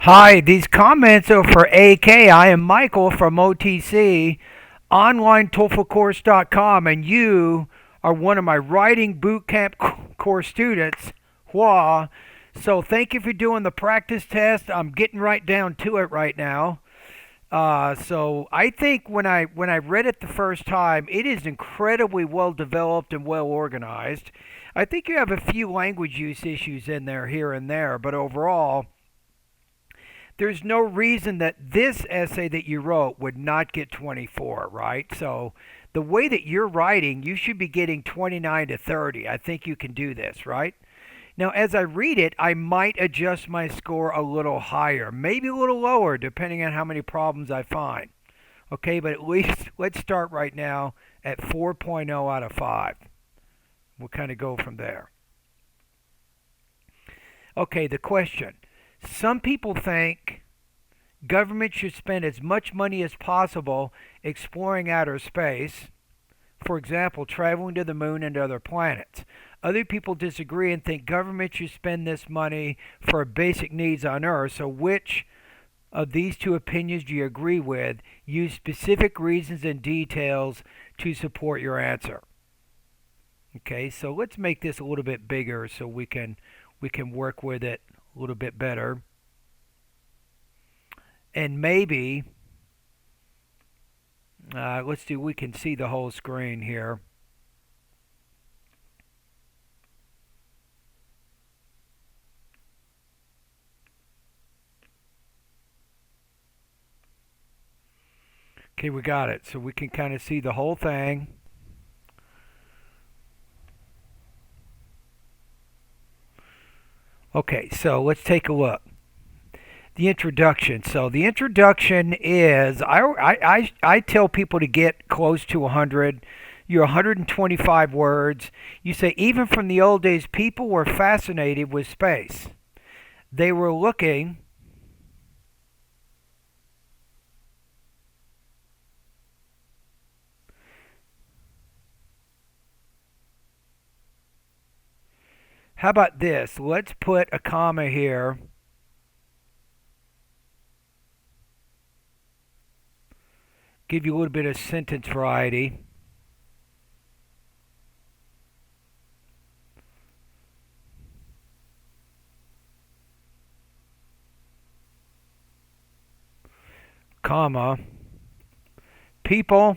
Hi, these comments are for AK. I am Michael from OTC, OnlineTOEFLCourse.com, and you are one of my writing bootcamp course students. Hua. So thank you for doing the practice test. I'm getting right down to it right now. So I think when I read it the first time, it is incredibly well developed and well organized. I think you have a few language use issues in there here and there, but overall, there's no reason that this essay that you wrote would not get 24, right? So the way that you're writing, you should be getting 29 to 30. I think you can do this, right? Now, as I read it, I might adjust my score a little higher, maybe a little lower, depending on how many problems I find. Okay, but at least let's start right now at 4.0 out of 5. We'll kind of go from there. Okay, the question. Some people think government should spend as much money as possible exploring outer space, for example, traveling to the moon and other planets. Other people disagree and think government should spend this money for basic needs on Earth. So, which of these two opinions do you agree with? Use specific reasons and details to support your answer. Okay, so let's make this a little bit bigger so we can work with it a little bit better. And maybe we can see the whole screen here. Okay, we got it. So we can kind of see the whole thing. Okay, so let's take a look. The introduction. So the introduction is I tell people to get close to 100. You're 125 words. You say even from the old days, people were fascinated with space. They were looking. How about this? Let's put a comma here. Give you a little bit of sentence variety. Comma. People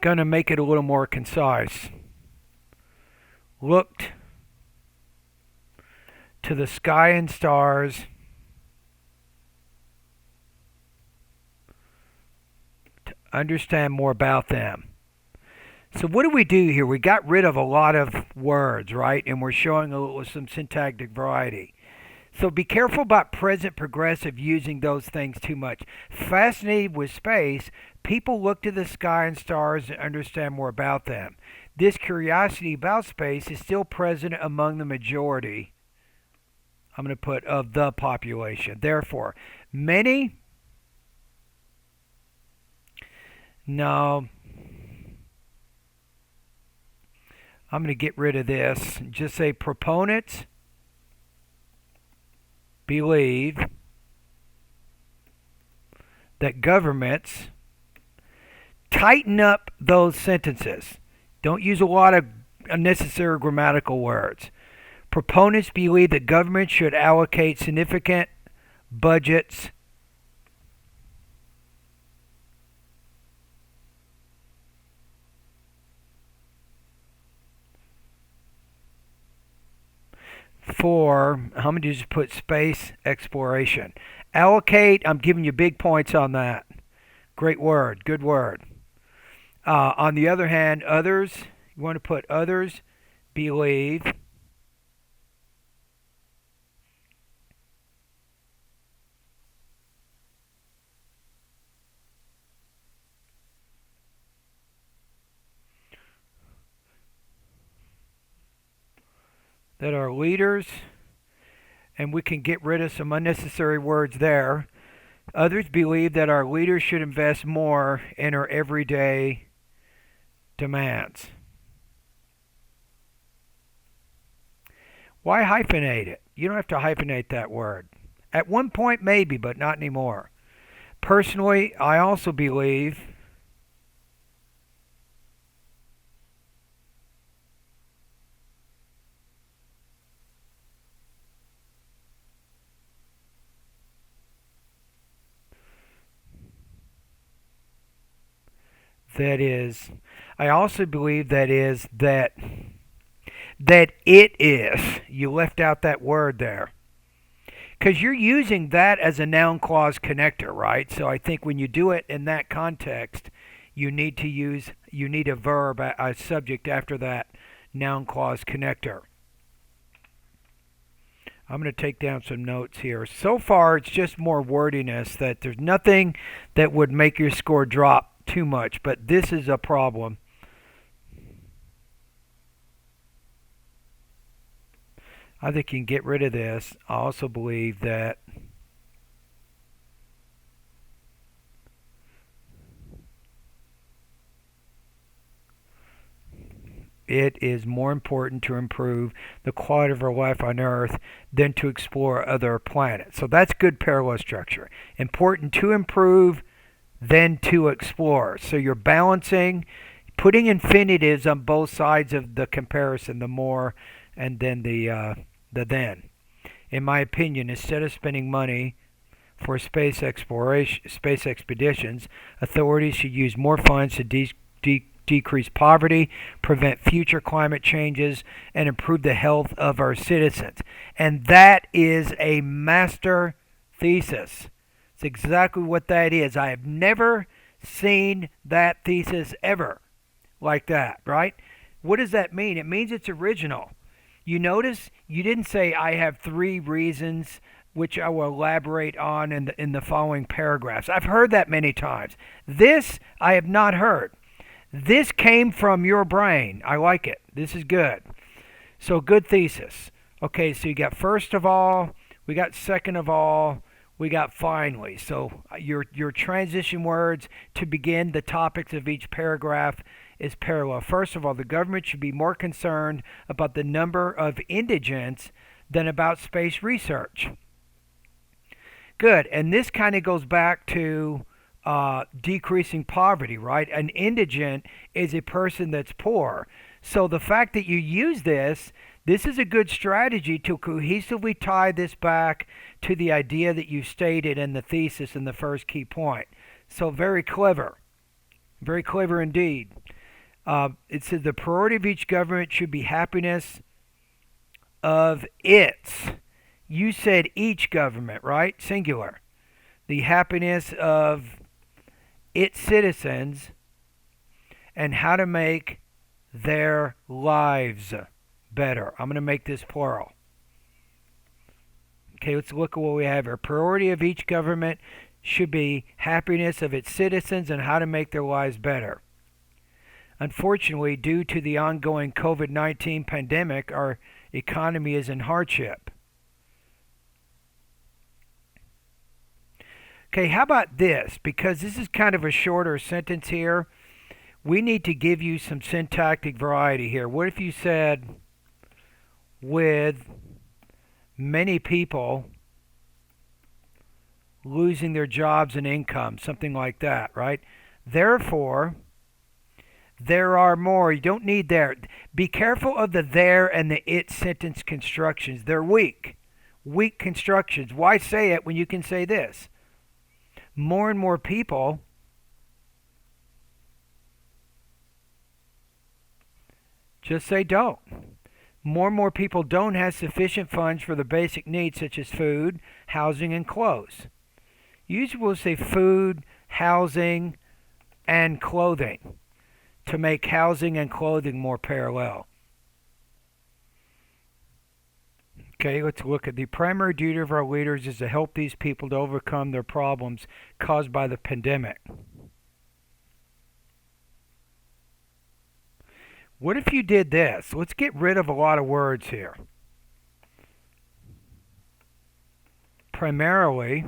gonna make it a little more concise. Looked to the sky and stars to understand more about them. So what do we do here? We got rid of a lot of words, right? And we're showing some syntactic variety. So be careful about present progressive using those things too much. Fascinated with space, people look to the sky and stars and understand more about them. This curiosity about space is still present among the majority. I'm going to put of the population. Therefore, many. No, I'm going to get rid of this. Just say proponents believe that governments tighten up those sentences. Don't use a lot of unnecessary grammatical words. Proponents believe that government should allocate significant budgets for, how many just put space exploration? Allocate, I'm giving you big points on that. Great word, good word. On the other hand, others, you want to put others believe that our leaders, and we can get rid of some unnecessary words there. Others believe that our leaders should invest more in our everyday demands. Why hyphenate it? You don't have to hyphenate that word. At one point, maybe, but not anymore. Personally, I also believe that is, I also believe that it is. You left out that word there. Because you're using that as a noun clause connector, right? So I think when you do it in that context, you need a verb, a subject after that noun clause connector. I'm going to take down some notes here. So far, it's just more wordiness that there's nothing that would make your score drop too much, but this is a problem. I think you can get rid of this. I also believe that it is more important to improve the quality of our life on Earth than to explore other planets. So that's good parallel structure. Important to improve than to explore. So you're balancing, putting infinitives on both sides of the comparison, the more and then the then. In my opinion, instead of spending money for space exploration, space expeditions, authorities should use more funds to decrease poverty, prevent future climate changes, and improve the health of our citizens. And that is a master thesis. It's exactly what that is. I have never seen that thesis ever like that, right? What does that mean? It means it's original. You notice you didn't say I have 3 reasons which I will elaborate on in the following paragraphs. I've heard that many times. This I have not heard. This came from your brain. I like it. This is good. So good thesis. Okay, so you got first of all, we got second of all, we got finally. So your transition words to begin the topics of each paragraph is parallel. First of all, the government should be more concerned about the number of indigents than about space research. Good. And this kind of goes back to decreasing poverty, right? An indigent is a person that's poor. So the fact that you use this is a good strategy to cohesively tie this back to the idea that you stated in the thesis in the first key point. So very clever indeed. It says the priority of each government should be happiness of its. You said each government, right? Singular. The happiness of its citizens and how to make their lives better. I'm going to make this plural. Okay, let's look at what we have here. Priority of each government should be happiness of its citizens and how to make their lives better. Unfortunately, due to the ongoing COVID-19 pandemic, our economy is in hardship. Okay, how about this? Because this is kind of a shorter sentence here, we need to give you some syntactic variety here. What if you said, with many people losing their jobs and income, something like that, right? Therefore, there are more. You don't need there. Be careful of the there and the it sentence constructions. They're weak. Weak constructions. Why say it when you can say this? More and more people just say don't. More and more people don't have sufficient funds for the basic needs such as food, housing, and clothes. Usually we'll say food, housing, and clothing to make housing and clothing more parallel. Okay, let's look at the primary duty of our leaders is to help these people to overcome their problems caused by the pandemic. What if you did this? Let's get rid of a lot of words here. Primarily,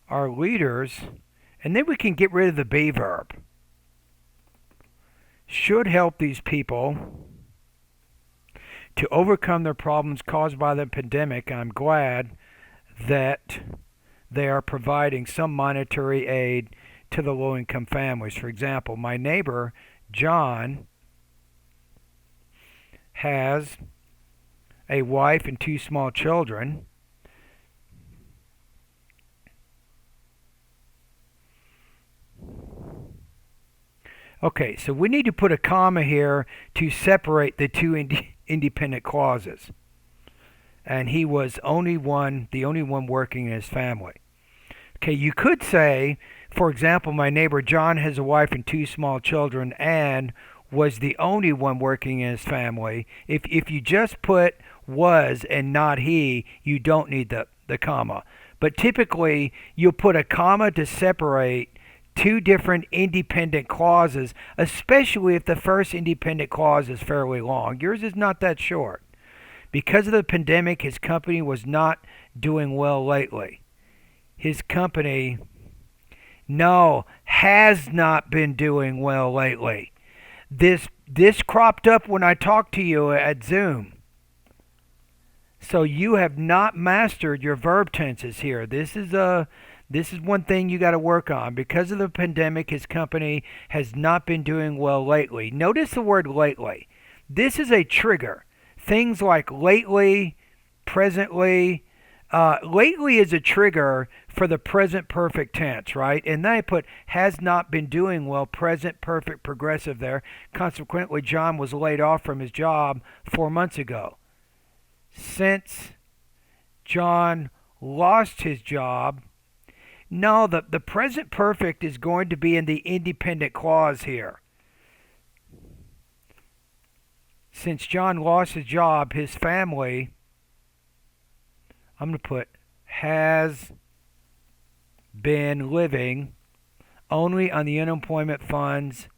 our leaders, and then we can get rid of the be verb, should help these people to overcome their problems caused by the pandemic. I'm glad that they are providing some monetary aid to the low-income families. For example, my neighbor, John, has a wife and 2 small children. Okay, so we need to put a comma here to separate the two independent clauses. And he was the only one working in his family. Okay, you could say, for example, my neighbor John has a wife and 2 small children and was the only one working in his family. If you just put was and not he, you don't need the comma. But typically, you'll put a comma to separate two different independent clauses, especially if the first independent clause is fairly long. Yours is not that short. Because of the pandemic, his company was not doing well lately. His company, no, has not been doing well lately. This cropped up when I talked to you at Zoom. So you have not mastered your verb tenses here. This is one thing you got to work on. Because of the pandemic, his company has not been doing well lately. Notice the word lately. This is a trigger. Things like lately, presently. Lately is a trigger for the present perfect tense, right? And then I put has not been doing well, present perfect progressive there. Consequently, John was laid off from his job 4 months ago. Since John lost his job, no, the present perfect is going to be in the independent clause here. Since John lost his job, his family, I'm going to put has been living only on the unemployment funds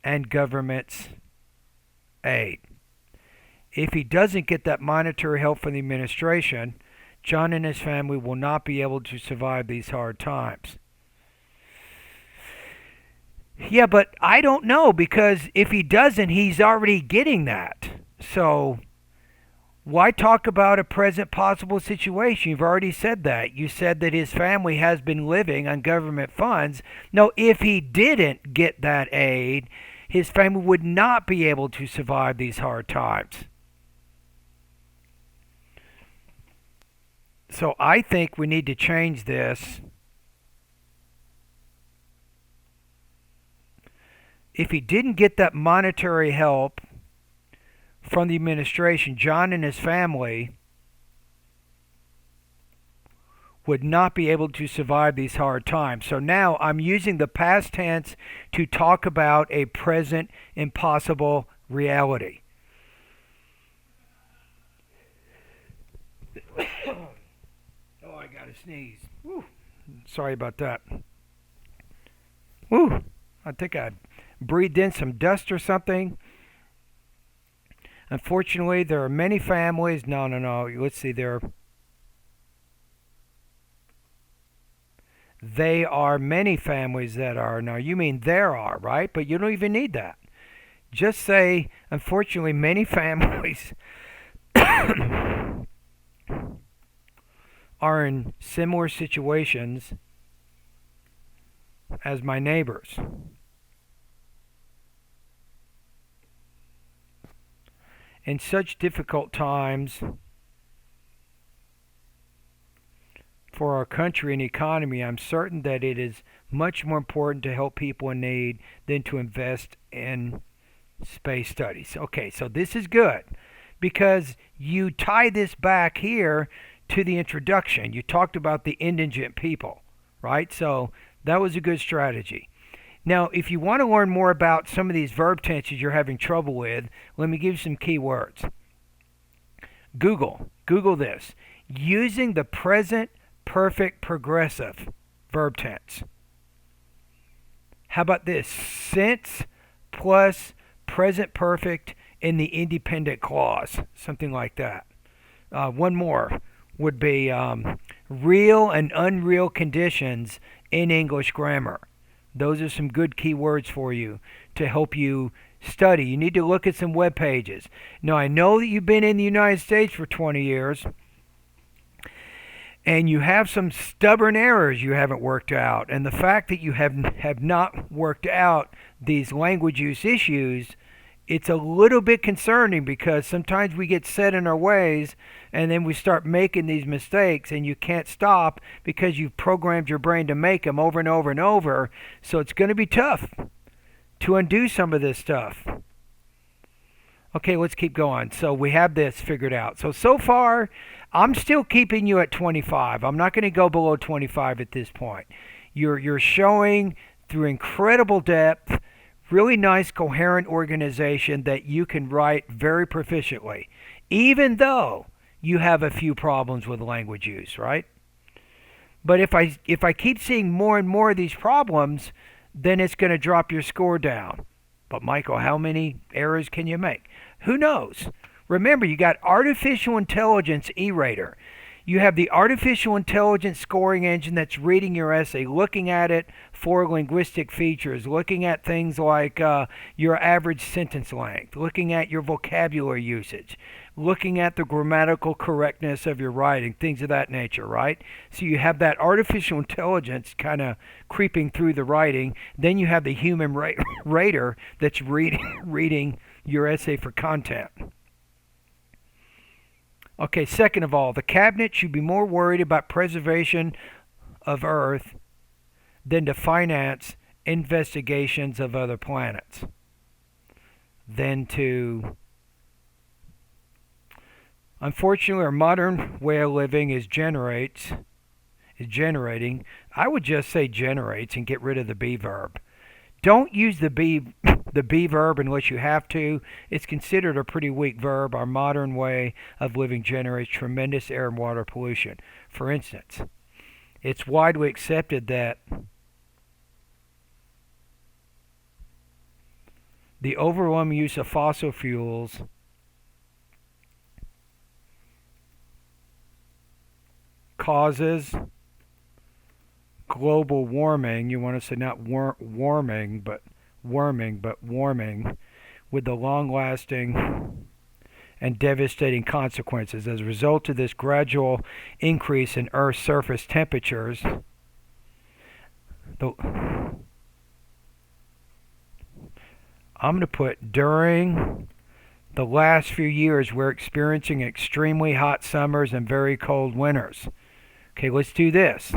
and government's aid. If he doesn't get that monetary help from the administration, John and his family will not be able to survive these hard times. Yeah, but I don't know, because if he doesn't, he's already getting that. So why talk about a present possible situation? You've already said that. You said that his family has been living on government funds. No, if he didn't get that aid, his family would not be able to survive these hard times. So I think we need to change this. If he didn't get that monetary help from the administration, John and his family would not be able to survive these hard times. So now I'm using the past tense to talk about a present impossible reality. Oh, I got to sneeze. Woo. Sorry about that. Woo. I think I breathed in some dust or something. Unfortunately, there are many families. No. Let's see. There are many families that are. Now, you mean there are, right? But you don't even need that. Just say, unfortunately, many families are in similar situations as my neighbors. In such difficult times for our country and economy, I'm certain that it is much more important to help people in need than to invest in space studies. Okay, so this is good because you tie this back here to the introduction. You talked about the indigent people, right? So that was a good strategy. Now, if you want to learn more about some of these verb tenses you're having trouble with, let me give you some key words. Google this. Using the present perfect progressive verb tense. How about this? Since plus present perfect in the independent clause. Something like that. One more would be real and unreal conditions in English grammar. Those are some good key words for you to help you Study. You need to look at some web pages. Now, I know that you've been in the United States for 20 years, and you have some stubborn errors you haven't worked out. And the fact that you have not worked out these language use issues, it's a little bit concerning, because sometimes we get set in our ways and then we start making these mistakes, and you can't stop because you've programmed your brain to make them over and over and over. So it's going to be tough to undo some of this stuff. Okay, let's keep going. So we have this figured out. So far, I'm still keeping you at 25. I'm not going to go below 25 at this point. You're showing through incredible depth, really nice coherent organization, that you can write very proficiently, even though you have a few problems with language use, right? But if I keep seeing more and more of these problems, then it's going to drop your score down. But Michael, how many errors can you make? Who knows? Remember, you got artificial intelligence e-rater. You have the artificial intelligence scoring engine that's reading your essay, looking at it for linguistic features, looking at things like your average sentence length, looking at your vocabulary usage, looking at the grammatical correctness of your writing, things of that nature, right? So you have that artificial intelligence kind of creeping through the writing. Then you have the human rater that's reading your essay for content. Okay, second of all, the cabinet should be more worried about preservation of Earth than to finance investigations of other planets. Unfortunately, our modern way of living is generating. I would just say generates and get rid of the be verb. Don't use the be verb unless you have to. It's considered a pretty weak verb. Our modern way of living generates tremendous air and water pollution. For instance, it's widely accepted that the overwhelming use of fossil fuels causes global warming. You want to say not warming, but warming, with the long-lasting and devastating consequences. As a result of this gradual increase in Earth's surface temperatures, I'm going to put during the last few years, we're experiencing extremely hot summers and very cold winters. Okay, let's do this.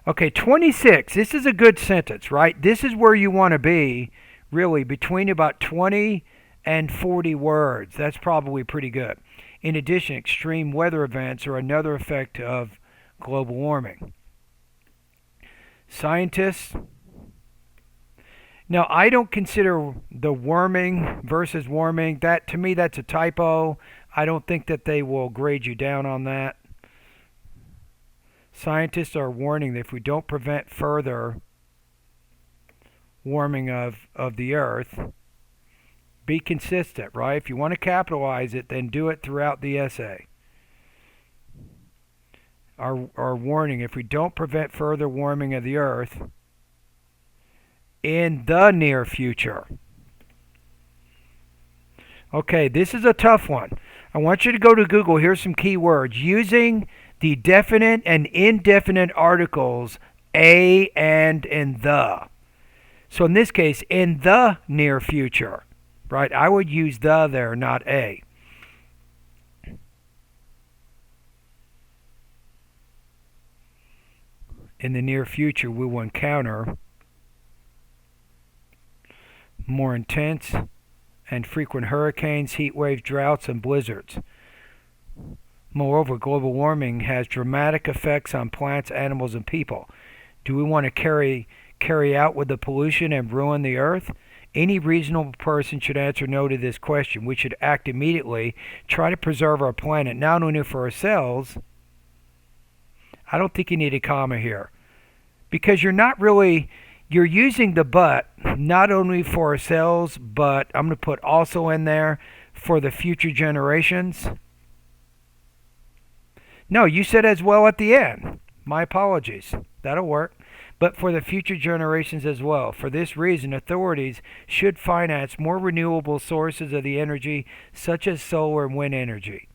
Okay, 26. This is a good sentence, right? This is where you want to be, really, between about 20 and 40 words. That's probably pretty good. In addition, extreme weather events are another effect of global warming. Scientists. Now, I don't consider the warming versus warming. That, to me, that's a typo. I don't think that they will grade you down on that. Scientists are warning that if we don't prevent further warming of the Earth, be consistent, right? If you want to capitalize it, then do it throughout the essay. Our warning, if we don't prevent further warming of the Earth in the near future. Okay, this is a tough one. I want you to go to Google. Here's some keywords. Using the definite and indefinite articles a, and the. So in this case, in the near future, right? I would use the there, not a. In the near future, we will encounter more intense and frequent hurricanes, heat waves, droughts, and blizzards. Moreover, global warming has dramatic effects on plants, animals, and people. Do we want to carry out with the pollution and ruin the earth? Any reasonable person should answer no to this question. We should act immediately, try to preserve our planet, not only for ourselves. I don't think you need a comma here, because you're using the but, not only for ourselves, but I'm going to put also in there for the future generations. No, you said as well at the end. My apologies. That'll work. but for the future generations as well. For this reason, authorities should finance more renewable sources of the energy, such as solar and wind energy.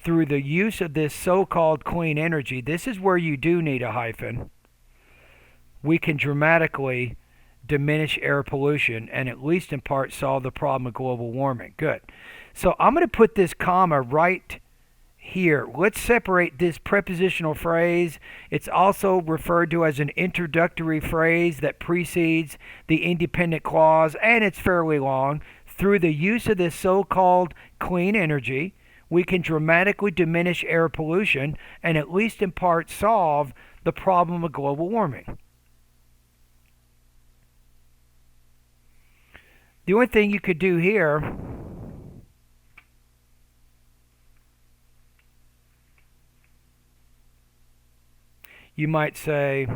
Through the use of this so-called clean energy, this is where you do need a hyphen, we can dramatically diminish air pollution and at least in part solve the problem of global warming. Good. So I'm going to put this comma right here. Let's separate this prepositional phrase. It's also referred to as an introductory phrase that precedes the independent clause, and it's fairly long. Through the use of this so-called clean energy, we can dramatically diminish air pollution and at least in part solve the problem of global warming. The only thing you could do here you might say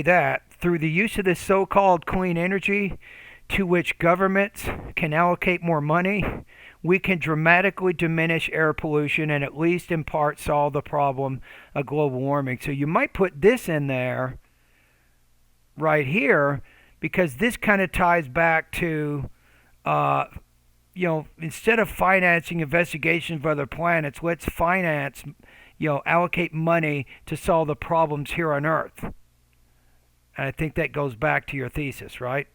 that through the use of this so-called clean energy to which governments can allocate more money, we can dramatically diminish air pollution and at least in part solve the problem of global warming. So you might put this in there right here because this kind of ties back to, instead of financing investigations of other planets, let's finance, allocate money to solve the problems here on Earth. And I think that goes back to your thesis, right?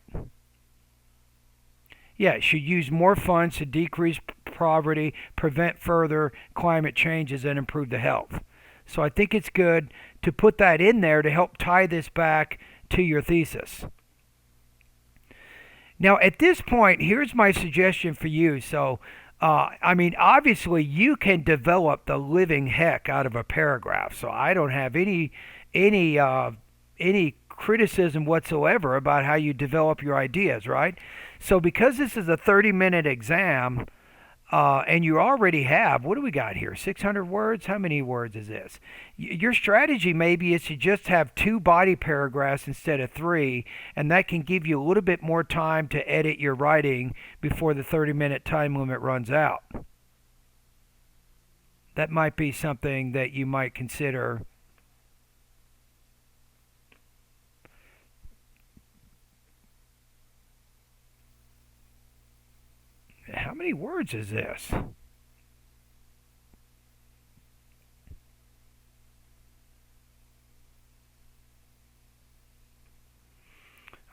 Yeah, it should use more funds to decrease poverty, prevent further climate changes, and improve the health. So I think it's good to put that in there to help tie this back to your thesis. Now, at this point, here's my suggestion for you. So, obviously, you can develop the living heck out of a paragraph. So I don't have any criticism whatsoever about how you develop your ideas, right? So because this is a 30-minute exam, and you already have, what do we got here, 600 words? How many words is this? Your strategy maybe is to just have 2 body paragraphs instead of 3, and that can give you a little bit more time to edit your writing before the 30-minute time limit runs out. That might be something that you might consider. How many words is this? I'm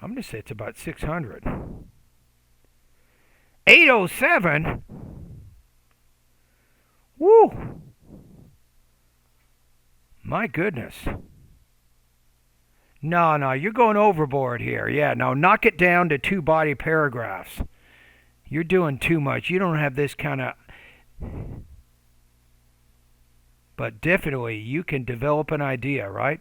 going to say it's about 600. 807? Woo! My goodness. No, you're going overboard here. Yeah, no, knock it down to 2 body paragraphs. You're doing too much. You don't have this kind of... But definitely, you can develop an idea, right?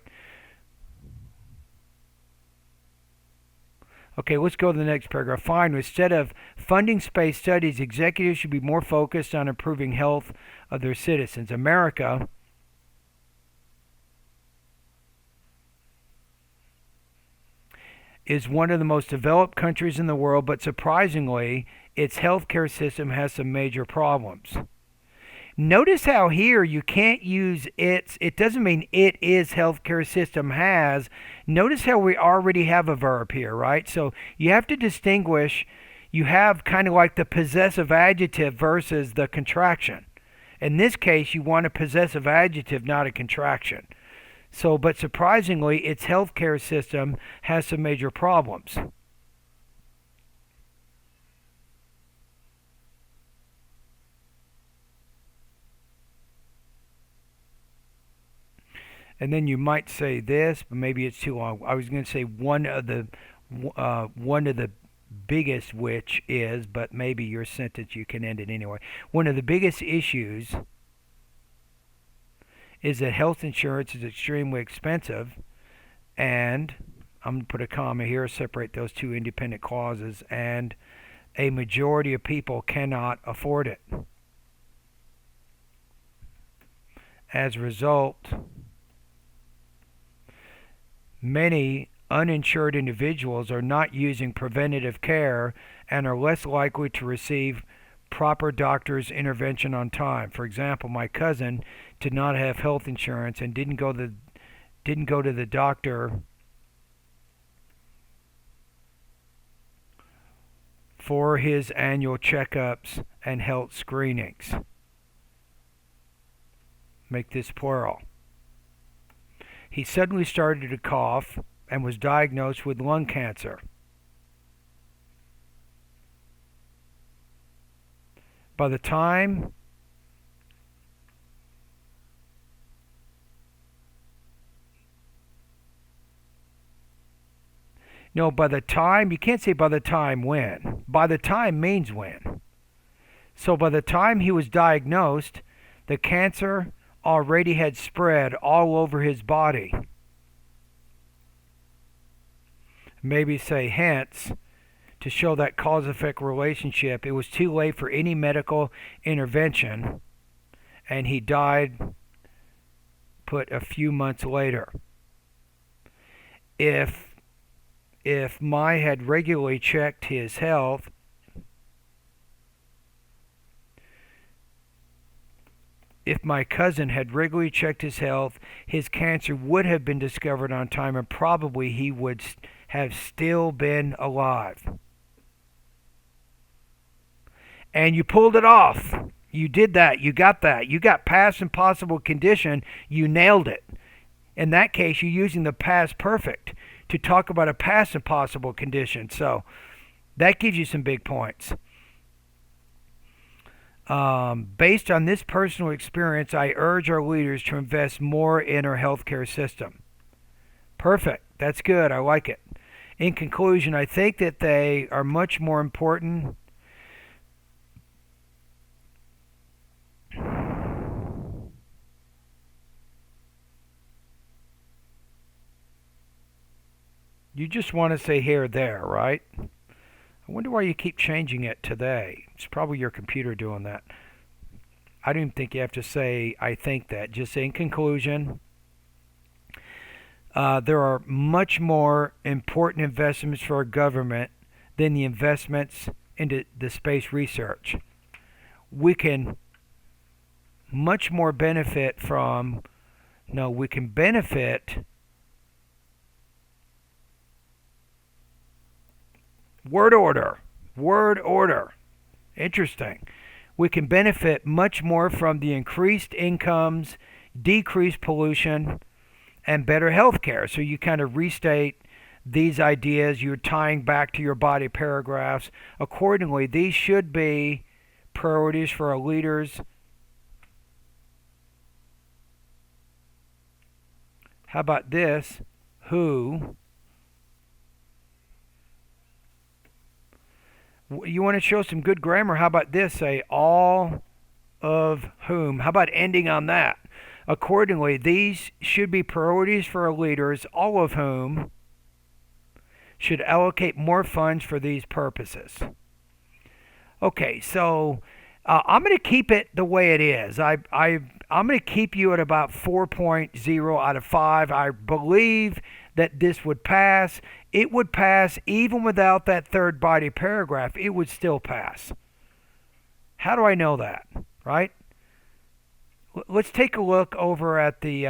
Okay, let's go to the next paragraph. Fine. Instead of funding space studies, executives should be more focused on improving health of their citizens. America is one of the most developed countries in the world, but surprisingly, its healthcare system has some major problems. Notice how here you can't use it doesn't mean it is healthcare system has. Notice how we already have a verb here, right? So you have to distinguish, you have kind of like the possessive adjective versus the contraction. In this case, you want a possessive adjective, not a contraction. So, but surprisingly, its healthcare system has some major problems. And then you might say this, but maybe it's too long. I was going to say one of the biggest, which is, but maybe your sentence you can end it anyway. One of the biggest issues is that health insurance is extremely expensive, and I'm going to put a comma here, separate those 2 independent clauses, and a majority of people cannot afford it. As a result, many uninsured individuals are not using preventative care and are less likely to receive proper doctor's intervention on time. For example, my cousin did not have health insurance and didn't go to the doctor for his annual checkups and health screenings. Make this plural. He suddenly started to cough and was diagnosed with lung cancer. By the time No, by the time, you can't say by the time when. By the time means when. So by the time he was diagnosed, the cancer already had spread all over his body. Maybe say hence, to show that cause-effect relationship, it was too late for any medical intervention, and he died, put a few months later. If my had regularly checked his health, if my cousin had regularly checked his health, his cancer would have been discovered on time and probably he would have still been alive. And you pulled it off. You did that. You got that. You got past impossible condition. You nailed it. In that case, you're using the past perfect to talk about a past impossible condition. So that gives you some big points. Based on this personal experience, I urge our leaders to invest more in our healthcare system. Perfect. That's good. I like it. In conclusion, I think that they are much more important. You just want to say here, there, right? I wonder why you keep changing it to they. It's probably your computer doing that. I don't even think you have to say, I think that. Just say, in conclusion, there are much more important investments for our government than the investments into the space research. We can much more benefit from, no, we can benefit word order. Interesting. We can benefit much more from the increased incomes, decreased pollution, and better health care. So you kind of restate these ideas. You're tying back to your body paragraphs. Accordingly, these should be priorities for our leaders. How about this? Who? You want to show some good grammar? How about this? Say all of whom. How about ending on that? Accordingly, these should be priorities for our leaders, all of whom should allocate more funds for these purposes. Okay, so I'm going to keep it the way it is. I'm going to keep you at about 4.0 out of 5. I believe that this would pass. It would pass even without that third body paragraph. It would still pass. How do I know that, right? Let's take a look over at the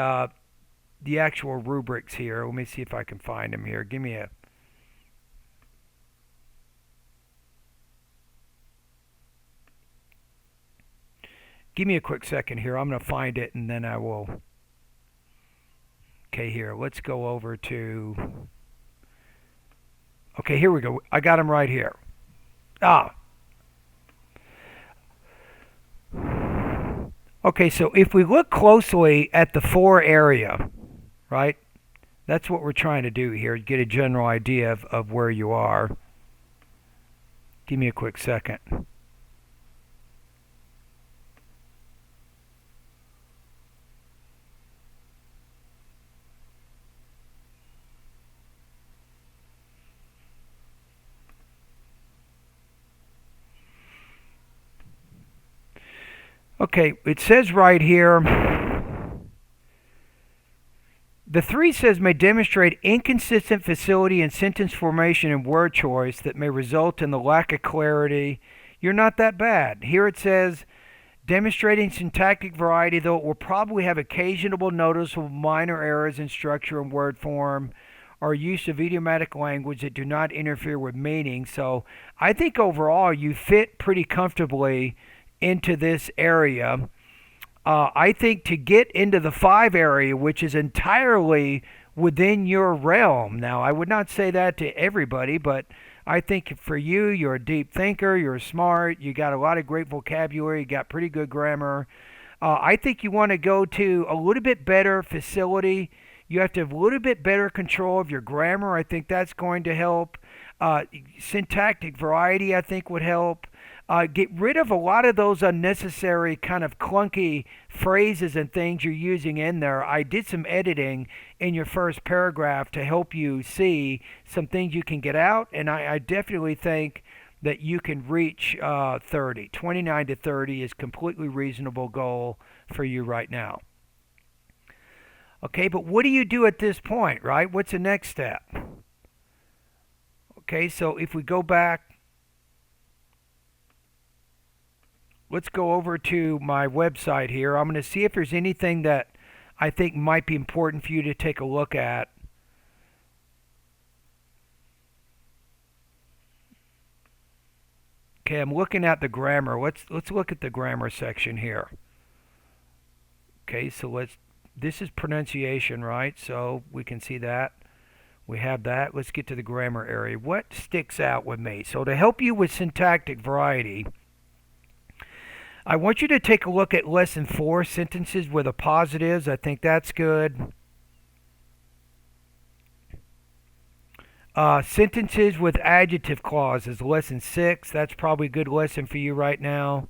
actual rubrics here. Let me see if I can find them here. Give me a quick second here. I'm going to find it and then I will. Okay, here. Let's go over to. Okay, here we go. I got them right here. Okay, so if we look closely at the for area, right? That's what we're trying to do here, get a general idea of where you are. Give me a quick second. Okay, it says right here, The 3 says may demonstrate inconsistent facility in sentence formation and word choice that may result in the lack of clarity. You're not that bad. Here it says demonstrating syntactic variety, though it will probably have occasional noticeable minor errors in structure and word form or use of idiomatic language that do not interfere with meaning. So I think overall you fit pretty comfortably into this area. I think to get into the 5 area, which is entirely within your realm. Now, I would not say that to everybody, but I think for you, you're a deep thinker, you're smart, you got a lot of great vocabulary, you got pretty good grammar. I think you want to go to a little bit better facility. You have to have a little bit better control of your grammar. I think that's going to help. Syntactic variety, I think, would help. Get rid of a lot of those unnecessary kind of clunky phrases and things you're using in there. I did some editing in your first paragraph to help you see some things you can get out, and I definitely think that you can reach 30. 29 to 30 is completely reasonable goal for you right now. Okay, but what do you do at this point, right? What's the next step? Okay, so if we go back, let's go over to my website here. I'm going to see if there's anything that I think might be important for you to take a look at. Okay, I'm looking at the grammar. Let's look at the grammar section here. Okay, so this is pronunciation, right? So we can see that. We have that. Let's get to the grammar area. What sticks out with me? So to help you with syntactic variety, I want you to take a look at lesson 4, sentences with appositives. I think that's good. Sentences with adjective clauses, lesson 6. That's probably a good lesson for you right now.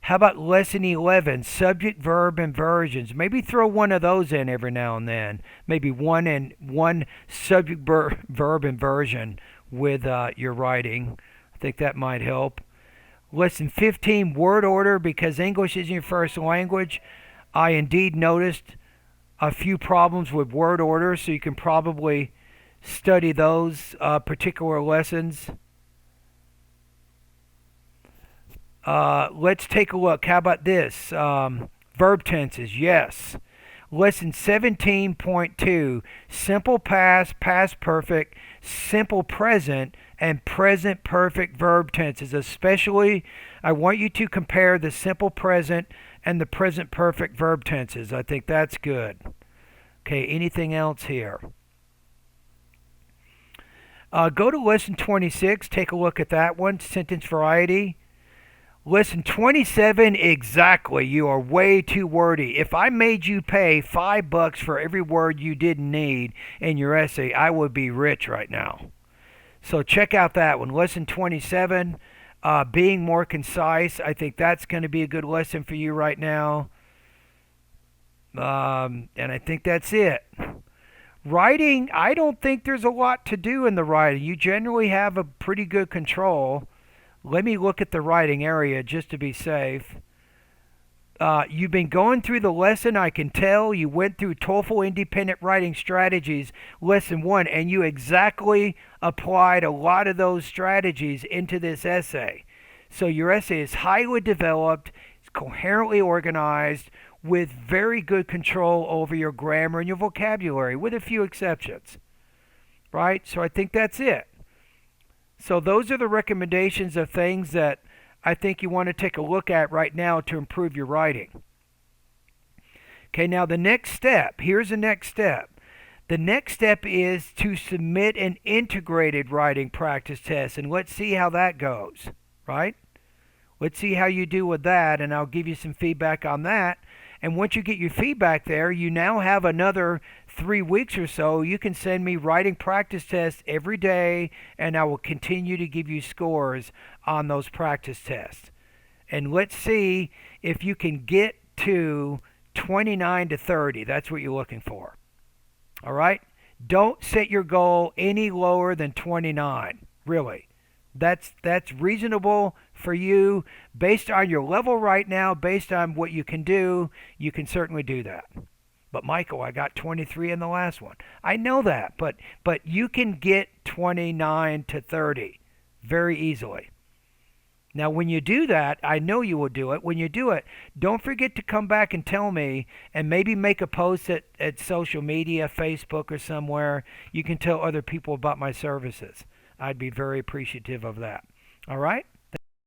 How about lesson 11, subject, verb, inversions? Maybe throw one of those in every now and then. Maybe one subject, verb inversion with your writing. I think that might help. Lesson 15, word order, because English isn't your first language. I indeed noticed a few problems with word order, so you can probably study those particular lessons. Let's take a look. How about this? Verb tenses, yes. Lesson 17.2, simple past, past perfect, simple present, and present perfect verb tenses. Especially, I want you to compare the simple present and the present perfect verb tenses. I think that's good. Okay, anything else here? Go to lesson 26. Take a look at that one, sentence variety. Lesson 27, exactly. You are way too wordy. If I made you pay $5 for every word you didn't need in your essay, I would be rich right now. So check out that one. Lesson 27, being more concise. I think that's going to be a good lesson for you right now. And I think that's it. Writing, I don't think there's a lot to do in the writing. You generally have a pretty good control. Let me look at the writing area just to be safe. You've been going through the lesson. I can tell you went through TOEFL Independent Writing Strategies, lesson 1, and you exactly applied a lot of those strategies into this essay. So your essay is highly developed, it's coherently organized, with very good control over your grammar and your vocabulary, with a few exceptions. Right? So I think that's it. So those are the recommendations of things that I think you want to take a look at right now to improve your writing. Okay, now the next step. Here's the next step. The next step is to submit an integrated writing practice test, and let's see how that goes, right? Let's see how you do with that, and I'll give you some feedback on that. And once you get your feedback there, you now have another 3 weeks or so. You can send me writing practice tests every day, and I will continue to give you scores on those practice tests. And let's see if you can get to 29 to 30. That's what you're looking for. All right? Don't set your goal any lower than 29, really. That's reasonable for you based on your level right now, based on what you can do. You can certainly do that. But Michael, I got 23 in the last one. I know that, but you can get 29 to 30 very easily. Now, when you do that, I know you will do it. When you do it, don't forget to come back and tell me, and maybe make a post at social media, Facebook or somewhere. You can tell other people about my services. I'd be very appreciative of that. All right?